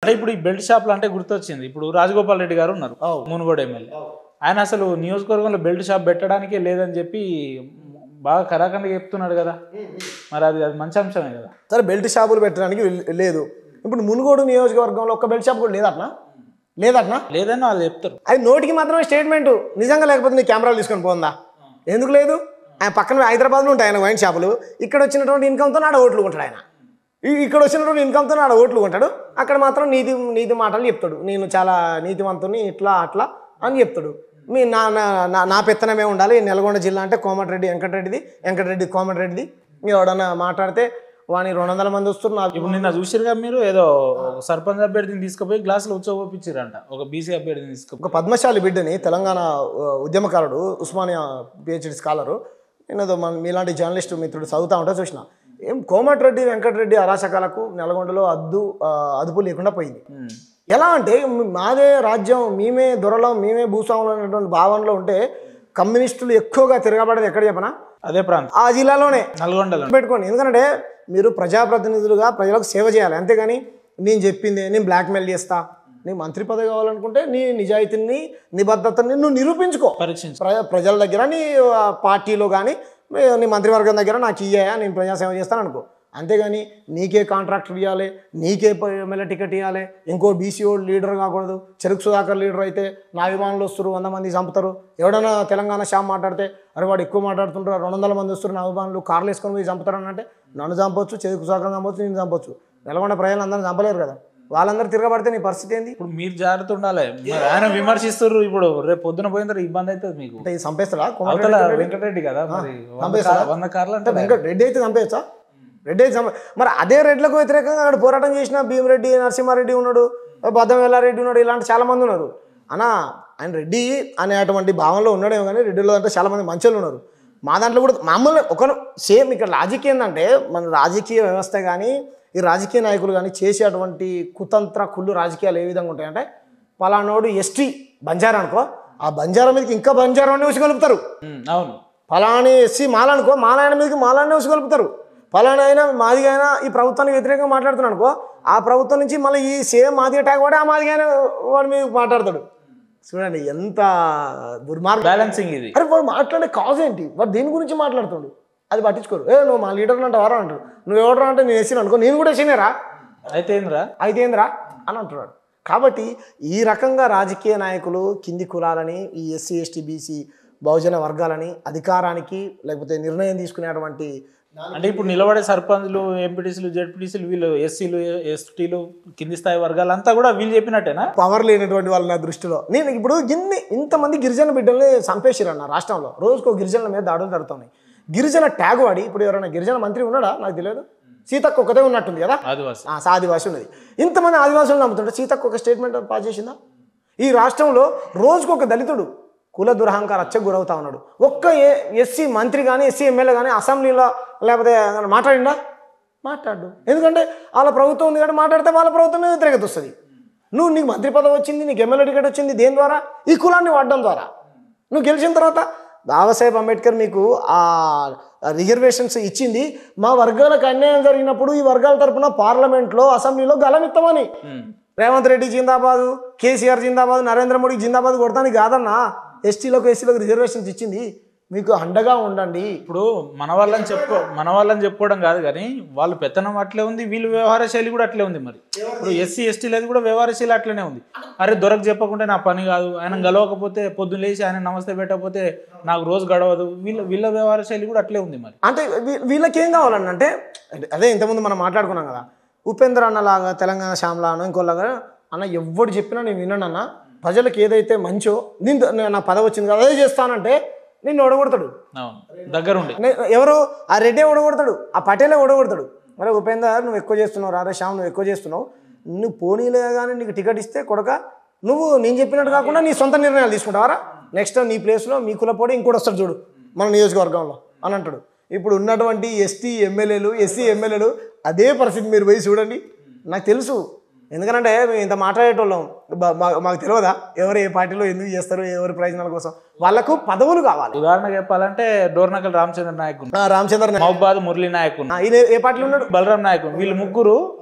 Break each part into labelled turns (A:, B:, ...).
A: అంటే ఇప్పుడు ఈ బెల్ట్ షాప్లు అంటే గుర్తొచ్చింది. ఇప్పుడు రాజగోపాల్ రెడ్డి గారు ఉన్నారు మునుగోడు ఎమ్మెల్యే. ఆయన అసలు నియోజకవర్గంలో బెల్ట్ షాప్ పెట్టడానికే లేదని చెప్పి బాగా కరాఖండిగా చెప్తున్నాడు కదా. మరి అది మంచి అంశమే కదా.
B: సరే బెల్ట్ షాపులు పెట్టడానికి లేదు. ఇప్పుడు మునుగోడు నియోజకవర్గంలో ఒక్క బెల్ట్ షాప్ కూడా లేదట్నా
A: లేదని వాళ్ళు చెప్తారు.
B: అది నోటికి మాత్రమే స్టేట్మెంట్. నిజంగా లేకపోతే నీ కెమెరాలు తీసుకొని పోందా? ఎందుకు లేదు? ఆయన పక్కన హైదరాబాద్లో ఉంటాయి ఆయన వైన్ షాపులు. ఇక్కడ వచ్చినటువంటి ఇన్కమ్తో నాడ ఓట్లు కొంటాడు ఆయన. ఇక్కడ వచ్చినటువంటి ఇన్కమ్తో నాడ ఓట్లు కొంటాడు. అక్కడ మాత్రం నీతి మాటలు చెప్తాడు. నేను చాలా నీతివంతుని ఇట్లా అట్లా అని చెప్తాడు. మీ నా పెత్తనమే ఉండాలి. నల్గొండ జిల్లా అంటే కోమటిరెడ్డి వెంకటరెడ్డి కోమటిరెడ్డిది. మీరు ఎవడన్నా మాట్లాడితే వాని 200 మంది వస్తున్నారు.
A: ఇప్పుడు నిన్న చూసిరుగా మీరు, ఏదో సర్పంచ్ అభ్యర్థిని తీసుకుపోయి గ్లాసులో ఉచ్చోపించారంట. ఒక బీసీ అభ్యర్థిని తీసుకుపోయి,
B: ఒక పద్మశాలి బిడ్డని, తెలంగాణ ఉద్యమకారుడు, ఉస్మానియా PhD స్కాలరు, నేను మీలాంటి జర్నలిస్టు మిత్రుడు చదువుతా ఉంటే చూసిన. కోమటిరెడ్డి వెంకటరెడ్డి అరాచకాలకు నల్గొండలో అదుపు లేకుండా పోయింది. ఎలా అంటే మాదే రాజ్యం, మేమే దొరలం, మేమే భూస్వాములు అనేటువంటి భావనలో ఉంటే కమ్యూనిస్టులు ఎక్కువగా తిరగబడేది ఎక్కడ చెప్పనా?
A: అదే ప్రాంతం,
B: ఆ జిల్లాలోనే
A: నల్గొండలో
B: పెట్టుకోండి. ఎందుకంటే మీరు ప్రజాప్రతినిధులుగా ప్రజలకు సేవ చేయాలి. అంతేగాని నేను చెప్పింది నేను బ్లాక్మెయిల్ చేస్తా, నీ మంత్రి పదవి కావాలనుకుంటే నీ నిజాయితీని నిబద్ధతని నువ్వు నిరూపించుకో. ప్రజల దగ్గర, నీ పార్టీలో కానీ నీ మంత్రివర్గం దగ్గర నాకు ఇయ్యా, నేను ప్రజాసేవ చేస్తాను అనుకో. అంతేగాని నీకే కాంట్రాక్ట్ ఇవ్వాలి, నీకే ఎమ్మెల్యే టికెట్ ఇవ్వాలి, ఇంకో BCO లీడర్ కాకూడదు. చెరుకు సుధాకర్ లీడర్ అయితే నా అభిమానులు వస్తారు, 100 మంది చంపుతారు. ఎవడైనా తెలంగాణ శ్యామ్ మాట్లాడితే అరే వాడు ఎక్కువ మాట్లాడుతుంటారు, 200 మంది వస్తారు నా అభిమానులు, కార్లు వేసుకొని పోయి చంపుతారని అంటే నన్ను చంపొచ్చు, చెరుకు సుధాకర్ చంపొచ్చు, నేను చంపొచ్చు. నల్గొండ ప్రజలందరూ చంపలేరు కదా. వాళ్ళందరూ తిరగబడితే నీ పరిస్థితి ఏంది?
A: ఇప్పుడు మీరు జాగ్రత్త ఉండాలి. ఆయన విమర్శిస్తారు. ఇప్పుడు రేపు పొద్దున పోయిన తర్వాత ఇబ్బంది అవుతుంది మీకు.
B: అంటే చంపేస్తాడా?
A: వెంకటరెడ్డి కదా, మరి
B: 100
A: కార్లు అంటే
B: రెడ్డి అయితే చంపేయచ్చా? రెడ్డి అయితే మరి అదే రెడ్లకు వ్యతిరేకంగా అక్కడ పోరాటం చేసిన భీమరెడ్డి, నరసింహారెడ్డి ఉన్నాడు, బద్దమెల్లారెడ్డి ఉన్నాడు, ఇలాంటి చాలామంది ఉన్నారు. అన్నా ఆయన రెడ్డి అనేటువంటి భావనలో ఉన్నాడేమో కానీ రెడ్డిలో అంటే చాలామంది మంచోళ్ళు ఉన్నారు. మా దాంట్లో కూడా మామూలు ఒకరు సేమ్. ఇక్కడ రాజకీయం ఏంటంటే మన రాజకీయ వ్యవస్థ కానీ ఈ రాజకీయ నాయకులు కానీ చేసేటువంటి కుతంత్ర కుళ్ళు రాజకీయాలు ఏ విధంగా ఉంటాయంటే, పలానోడు ST బంజారా అనుకో, ఆ బంజారా మీదకి ఇంకా బంజారాన్ని వచ్చి కలుపుతారు.
A: అవును.
B: ఫలాని SC మాల అనుకో, మాలాయన మీదకి మాలాన్ని వచ్చి కలుపుతారు. ఫలానా అయినా మాదిగా అయినా ఈ ప్రభుత్వానికి వ్యతిరేకంగా మాట్లాడుతున్నాడు అనుకో, ఆ ప్రభుత్వం నుంచి మళ్ళీ ఈ సేమ్ మాదిగా ట్యాగ్ వాడే ఆ మాదిగా అయినా వాడి మీద మాట్లాడతాడు. చూడండి ఎంత దుర్మార్గం,
A: బ్యాలెన్సింగ్ ఇది.
B: అరే వాడు మాట్లాడే కాజ్ ఏంటి, వాడు దేని గురించి మాట్లాడుతాడు అది పట్టించుకోరు. నువ్వు మా లీడర్ అంటే వారా అంటారు, నువ్వు ఎవడరా అంటే నేను వేసిన అనుకో, నేను కూడా వేసినారా
A: అయితే
B: ఏంద్రా అని అంటున్నాడు. కాబట్టి ఈ రకంగా రాజకీయ నాయకులు కింది కులాలని, ఈ SC ST BC బహుజన వర్గాలని అధికారానికి లేకపోతే నిర్ణయం తీసుకునేటువంటి,
A: అంటే ఇప్పుడు నిలబడే సర్పంచ్లు, ఎంపీటీసీలు, జెడ్పీటీసీలు వీళ్ళు SCలు STలు కింది స్థాయి వర్గాలంతా కూడా వీళ్ళు చెప్పినట్టేనా?
B: పవర్ లేనటువంటి వాళ్ళు నా దృష్టిలో. నేను ఇప్పుడు ఇంతమంది గిరిజన బిడ్డల్ని చంపేసిరన్న రాష్ట్రంలో. రోజుకో గిరిజనుల మీద దాడులు జరుగుతున్నాయి. గిరిజన ట్యాగ్ వాడి ఇప్పుడు ఎవరైనా గిరిజన మంత్రి ఉన్నాడా నాకు తెలియదు. సీతక్క ఒకటే ఉన్నట్టుంది కదా, ఆదివాసి ఉన్నది. ఇంతమంది ఆదివాసులు నమ్ముతుంటే సీతక్క ఒక స్టేట్మెంట్ పాస్ చేసిందా? ఈ రాష్ట్రంలో రోజుకొక దళితుడు కుల దురహంకార హత్యకు గురవుతా ఉన్నాడు. ఒక్క SC మంత్రి కానీ SC ఎమ్మెల్యే కానీ అసెంబ్లీలో లేకపోతే మాట్లాడు. ఎందుకంటే వాళ్ళ ప్రభుత్వం ఉంది కాబట్టి మాట్లాడితే వాళ్ళ ప్రభుత్వం మీద వ్యతిరేకత వస్తుంది. నీకు మంత్రి పదవి వచ్చింది, నీకు ఎమ్మెల్యే టికెట్ వచ్చింది, దేని ద్వారా? ఈ కులాన్ని వాడడం ద్వారా. నువ్వు గెలిచిన తర్వాత బాబాసాహెబ్ అంబేద్కర్ మీకు ఆ రిజర్వేషన్స్ ఇచ్చింది మా వర్గాలకు అన్యాయం జరిగినప్పుడు ఈ వర్గాల తరపున పార్లమెంట్లో అసెంబ్లీలో గలమిస్తామని. రేవంత్ రెడ్డి జిందాబాదు, కేసీఆర్ జిందాబాదు, నరేంద్ర మోడీ జిందాబాదు కొడతానికి కాదన్నా STలకు SCలకు రిజర్వేషన్స్ ఇచ్చింది. మీకు అండగా ఉండండి.
A: ఇప్పుడు మన వాళ్ళని చెప్పుకోవడం కాదు కానీ వాళ్ళు పెత్తనం అట్లే ఉంది, వీళ్ళు వ్యవహార శైలి కూడా అట్లే ఉంది. మరి ఇప్పుడు SC STలది కూడా వ్యవహార శైలి అట్లనే ఉంది. అరే దొరకు చెప్పకుంటే నా పని కాదు, ఆయన గలవకపోతే పొద్దున్న లేచి ఆయన నమస్తే పెట్టకపోతే నాకు రోజు గడవదు, వీళ్ళ వ్యవహార శైలి కూడా అట్లే ఉంది. మరి
B: అంటే వీళ్ళకి ఏం కావాలన్న అంటే అదే ఇంతకుముందు మనం మాట్లాడుకున్నాం కదా, ఉపేంద్ర అన్నలాగా తెలంగాణ శ్యామ్లాగా ఇంకోలాగా అన్న ఎవడు చెప్పినా నేను విన్నాను అన్న, ప్రజలకు ఏదైతే మంచో నా పదవి వచ్చింది కదా అదే చేస్తానంటే నిన్ను ఓడగొడతాడు.
A: దగ్గరుండి
B: ఎవరు ఆ రెడ్డి ఓడగొడతాడు, ఆ పటేలే ఓడగొడతాడు. మరి ఉపేందర్ నువ్వు ఎక్కువ చేస్తున్నావు, రారే శ్యామ్ నువ్వు ఎక్కువ చేస్తున్నావు, నువ్వు పోనీలే కానీ నీకు టికెట్ ఇస్తే కొడక నువ్వు నేను చెప్పినట్టు కాకుండా నీ సొంత నిర్ణయాలు తీసుకుంటావారా? నెక్స్ట్ నీ ప్లేస్లో మీ కులపోటీ ఇంకోటి వస్తాడు చూడు మన నియోజకవర్గంలో అని అంటాడు. ఇప్పుడు ఉన్నటువంటి ST ఎమ్మెల్యేలు SC ఎమ్మెల్యేలు అదే పరిస్థితి మీరు పోయి చూడండి. నాకు తెలుసు, ఎందుకంటే మేము ఇంత మాట్లాడేటోళ్ళం, మాకు తెలియదా ఎవరు ఏ పార్టీలో ఎందుకు చేస్తారు, ఎవరి ప్రయోజనాల కోసం. వాళ్ళకు పదవులు కావాలి.
A: ఉదాహరణకు చెప్పాలంటే డోర్నకల్ రామచంద్ర నాయక్,
B: రామచంద్ర
A: మహబాద్ మురళీ నాయక్,
B: ఈయన ఏ పార్టీలో ఉన్నాడు,
A: బలరాం నాయక్, వీళ్ళు ముగ్గురు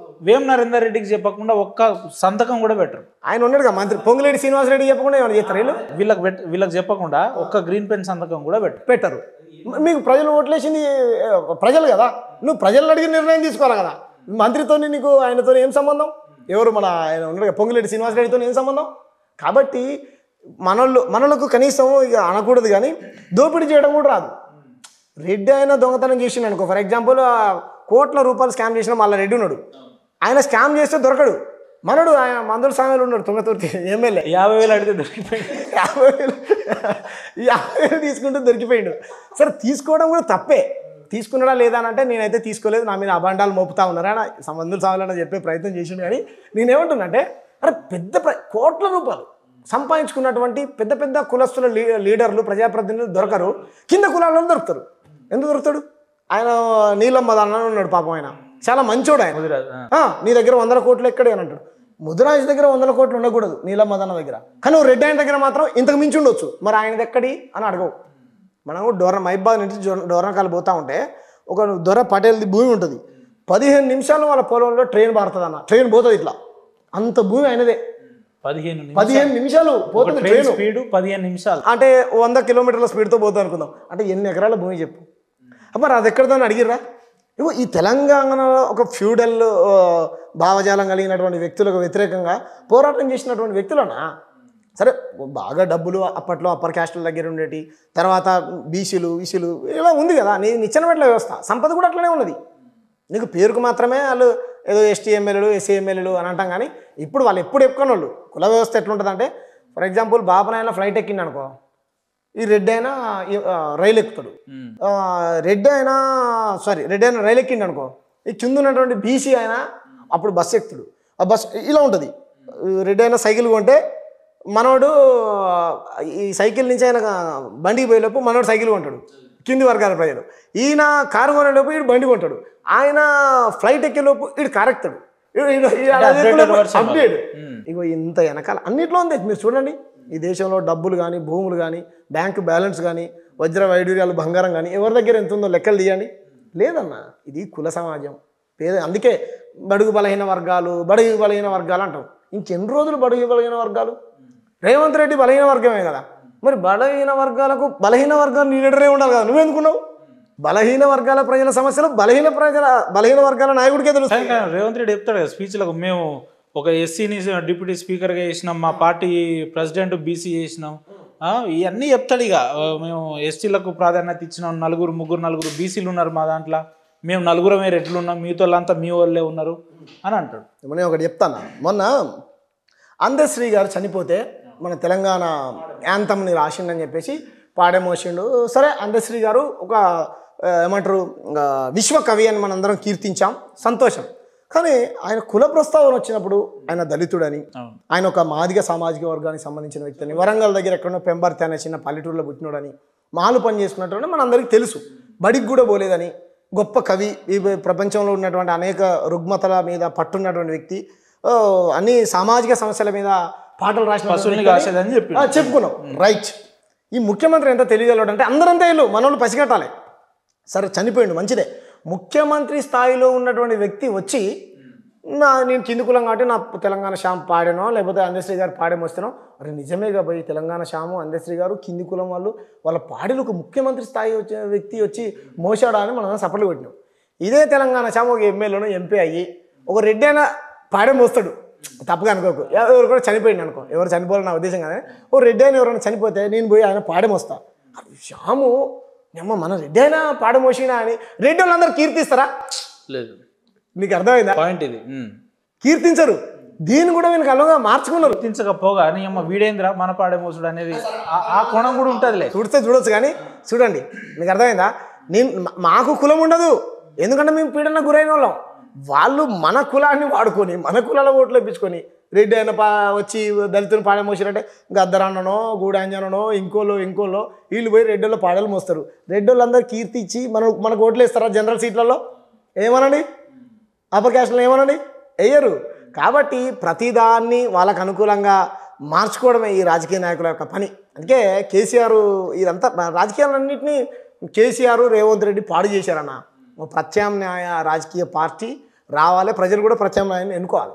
A: వేం నరేందర్ రెడ్డికి చెప్పకుండా ఒక్క సంతకం కూడా పెట్టరు.
B: ఆయన ఉన్నాడుగా మంత్రి పొంగులేటి శ్రీనివాసరెడ్డి చెప్పకుండా ఏమైనా చేస్తారు వీళ్ళు?
A: వీళ్ళకి చెప్పకుండా ఒక్క గ్రీన్ పెన్ సంతకం కూడా
B: పెట్టరు. మీకు ప్రజలు ఓట్లేసింది ప్రజలు కదా, నువ్వు ప్రజలను అడిగి నిర్ణయం తీసుకోవాలి కదా. మంత్రితో నీకు ఆయనతో ఏం సంబంధం? ఎవరు మన ఆయన ఉన్నాడు పొంగులేటి శ్రీనివాసరెడ్డితో ఏం సంబంధం? కాబట్టి మనలకు కనీసం ఇక అనకూడదు కానీ దోపిడీ చేయడం కూడా రాదు. రెడ్డి ఆయన దొంగతనం చేసిండు అనుకో, ఫర్ ఎగ్జాంపుల్ కోట్ల రూపాయలు స్కామ్ చేసిన మళ్ళీ రెడ్డి ఉన్నాడు, ఆయన స్కామ్ చేస్తే దొరకడు. మనడు ఆయన మందుల సామెలు ఉన్నాడు తుంగతుర్తి ఎమ్మెల్యే,
A: 50,000 అడిగితే దొరికిపోయింది.
B: 50,000 తీసుకుంటూ దొరికిపోయిండు. సరే తీసుకోవడం కూడా తప్పే, తీసుకున్నాడా లేదా అని అంటే నేనైతే తీసుకోలేదు, నా మీద అభాండాలు మోపుతా ఉన్నారా మందుల సామెలు చెప్పే ప్రయత్నం చేసిండు. కానీ నేనేమంటున్నా అంటే అరే పెద్ద కోట్ల రూపాయలు సంపాదించుకున్నటువంటి పెద్ద పెద్ద కులస్తుల లీడర్లు ప్రజాప్రతినిధులు దొరకరు, కింద కులాలలో దొరుకుతారు. ఎందుకు దొరుకుతాడు? ఆయన నీలమ్మ దాన్న ఉన్నాడు పాపం, ఆయన చాలా మంచోడు. ఆయన నీ దగ్గర 100 కోట్లు ఎక్కడే అని అంటాడు. ముదిరాజు దగ్గర 100 కోట్లు ఉండకూడదు నీలమ్మ దాన్న దగ్గర, కానీ రెడ్డి ఆయన దగ్గర మాత్రం ఇంతకు మించి ఉండొచ్చు. మరి ఆయనది ఎక్కడి అని అడగవు. మనం మైబాద్ నుంచి డోర్నకాలు పోతా ఉంటే ఒక దొర పటేల్ది భూమి ఉంటుంది, 15 నిమిషాలు వాళ్ళ పొలంలో ట్రైన్ పారుతుంది అన్న, ట్రైన్ పోతుంది ఇట్లా, అంత భూమి ఆయనదే. 15 నిమిషాలు పోతుంది ట్రైన్
A: స్పీడ్, 15 నిమిషాలు
B: అంటే 100 కిలోమీటర్ల స్పీడ్తో పోతుంది అనుకుందాం. అంటే ఎన్ని ఎకరాల భూమి చెప్పు. మరి అది ఎక్కడితో అడిగిర్రా? ఇగో ఈ తెలంగాణలో ఒక ఫ్యూడల్ భావజాలం కలిగినటువంటి వ్యక్తులకు వ్యతిరేకంగా పోరాటం చేసినటువంటి వ్యక్తులనా? సరే బాగా డబ్బులు అప్పట్లో అప్పర్ క్యాస్టుల దగ్గర ఉండేటి, తర్వాత బీసీలు ఈసీలు ఇలా ఉంది కదా, నీ నిచ్చెనమెట్ల వ్యవస్థ సంపద కూడా అట్లనే ఉన్నది. నీకు పేరుకు మాత్రమే వాళ్ళు ఏదో ఎస్టీ ఎమ్మెల్యేలు ఎస్సీ ఎమ్మెల్యేలు అని అంటాం, కానీ ఇప్పుడు వాళ్ళు ఎప్పుడు ఎక్కువ వాళ్ళు కుల వ్యవస్థ ఎట్లుంటుంది అంటే, ఫర్ ఎగ్జాంపుల్ బాపనాయన ఫ్లైట్ ఎక్కింది అనుకో, ఈ రెడ్డి అయినా రైలు ఎక్కుతాడు, రెడ్డి అయినా రైలు ఎక్కిండు అనుకో, ఈ కింద ఉన్నటువంటి బీసీ అయినా అప్పుడు బస్సు ఎక్కుతాడు. ఆ బస్సు ఇలా ఉంటుంది. రెడ్డి అయినా సైకిల్ కొంటే మనోడు ఈ సైకిల్ నుంచి ఆయన బండికి పోయేలోపు మనోడు సైకిల్ కొంటాడు, కింది వర్గాల ప్రజలు. ఈయన కారు కొనేలోపు వీడు బండి కొంటాడు, ఆయన ఫ్లైట్ ఎక్కేలోపు వీడు కారు ఎక్కుతాడు, అప్డేట్. ఇగో ఇంత వెనకాల అన్నిట్లో ఉంది. మీరు చూడండి, ఈ దేశంలో డబ్బులు కానీ భూములు కానీ బ్యాంకు బ్యాలెన్స్ కానీ వజ్ర వైడూర్యాలు బంగారం కానీ ఎవరి దగ్గర ఎంత ఉందో లెక్కలు తీయండి. లేదన్నా, ఇది కుల సమాజం, అందుకే బడుగు బలహీన వర్గాలు అంటాం. ఇంకెన్ని రోజులు బడుగు బలహీన వర్గాలు? రేవంత్ రెడ్డి బలహీన వర్గమే కదా, మరి బలహీన వర్గాలు లీడరే ఉండాలి కదా, నువ్వెందుకున్నావు? బలహీన వర్గాల ప్రజల సమస్యలు బలహీన వర్గాల నాయకుడికే తెలుసు.
A: రేవంత్ రెడ్డి చెప్తాడు కదా స్పీచ్లకు, మేము ఒక ఎస్సీని డిప్యూటీ స్పీకర్గా చేసినాం, మా పార్టీ ప్రెసిడెంట్ బీసీ చేసినాం, ఇవన్నీ చెప్తాడు. ఇక మేము ఎస్టీలకు ప్రాధాన్యత ఇచ్చినాం, 4 బీసీలు ఉన్నారు మా దాంట్లో, మేము 4 రెడ్లు ఉన్నాం, మీతో వాళ్ళంతా మీ వాళ్ళే ఉన్నారు అని అంటాడు.
B: నేను ఒకటి చెప్తాను, మొన్న అందశ్రీ గారు చనిపోతే మన తెలంగాణ యాంథమ్ని రాసిండని చెప్పేసి పాడేమోసిండు. సరే, అందశ్రీ గారు ఒక ఏమంటారు విశ్వకవి అని మనందరం కీర్తించాం, సంతోషం. కానీ ఆయన కుల ప్రస్తావన వచ్చినప్పుడు ఆయన దళితుడని, ఆయన ఒక మాదిగ సామాజిక వర్గానికి సంబంధించిన వ్యక్తిని, వరంగల్ దగ్గర ఎక్కడో పెంబర్తి అనే చిన్న పల్లెటూరులో పుట్టినోడని, మాలు పని చేసుకున్నట్టు మనందరికీ తెలుసు, బడికి కూడా పోలేదని, గొప్ప కవి, ఈ ప్రపంచంలో ఉన్నటువంటి అనేక రుగ్మతల మీద పట్టున్నటువంటి వ్యక్తి, అన్ని సామాజిక సమస్యల మీద పాటలు రాసిన చెప్పుకున్నాం. రైట్. ఈ ముఖ్యమంత్రి ఎంత తెలియగలడు అంటే అందరంతా ఇల్లు మనోళ్ళు పసిగట్టాలి. సరే, చనిపోయిండు, మంచిదే. ముఖ్యమంత్రి స్థాయిలో ఉన్నటువంటి వ్యక్తి వచ్చి నేను కింది కులం కాబట్టి నా తెలంగాణ శ్యామ్ పాడానో లేకపోతే అందశ్రీ గారు పాడేమొస్తానో, అరే నిజమేగా పోయి తెలంగాణ శ్యాము అందశ్రీ గారు కింది కులం వాళ్ళ పాడేలు ఒక ముఖ్యమంత్రి స్థాయి వచ్చే వ్యక్తి వచ్చి మోసాడా అని మనం సపోర్ట్లు కొట్టినాం. ఇదే తెలంగాణ శ్యాము ఒక ఎమ్మెల్యేనో ఎంపీ అయ్యి ఒక రెడ్డి అయినా పాడేమోస్తాడు, తప్పుగా అనుకోకు. ఎవరు కూడా చనిపోయింది అనుకో, ఎవరు చనిపోవాలని నా ఉద్దేశం కానీ, ఓ రెడ్డి అయినా ఎవరైనా చనిపోతే నేను పోయి ఆయన పాడేమోస్తా. శ్యాము మన రెడ్డి అయినా పాడమోసినా అని రెడ్డి వాళ్ళందరూ కీర్తిస్తారా?
A: లేదు.
B: నీకు అర్థమైందా పాయింట్? ఇది కీర్తించరు, దీన్ని కూడా వీళ్ళకి అలగా మార్చుకున్నారు.
A: కీర్తించకపోగా నీ అమ్మ వీడేంద్రా మన పాడేమోసుడు అనేది ఆ కోణం కూడా ఉంటుంది.
B: చూడొచ్చు కానీ చూడండి, మీకు అర్థమైందా? మాకు కులం ఉండదు, ఎందుకంటే మేము పీడన గురైన వాళ్ళం. వాళ్ళు మన కులాన్ని వాడుకొని మన కులాల ఓట్లు ఇప్పించుకొని రెడ్డి అయిన వచ్చి దళితుని పాడే మోసారంటే గద్దరన్ననో గూడాంజనో ఇంకోలో వీళ్ళు పోయి రెడ్డిలో పాడలు మోస్తారు. రెడ్డిళ్ళందరూ కీర్తి ఇచ్చి మనకు ఓట్లు వేస్తారా జనరల్ సీట్లలో? ఏమనండి, అప్పర్ క్యాస్ట్లో ఏమనండి, వేయరు. కాబట్టి ప్రతిదాన్ని వాళ్ళకు అనుకూలంగా మార్చుకోవడమే ఈ రాజకీయ నాయకుల యొక్క పని. అందుకే కేసీఆర్ ఇదంతా రాజకీయాలన్నింటినీ కేసీఆర్ రేవంత్ రెడ్డి పాడు చేశారన్న. ప్రత్యామ్నాయ రాజకీయ పార్టీ రావాలి, ప్రజలు కూడా ప్రత్యామ్నాయాన్ని ఎన్నుకోవాలి.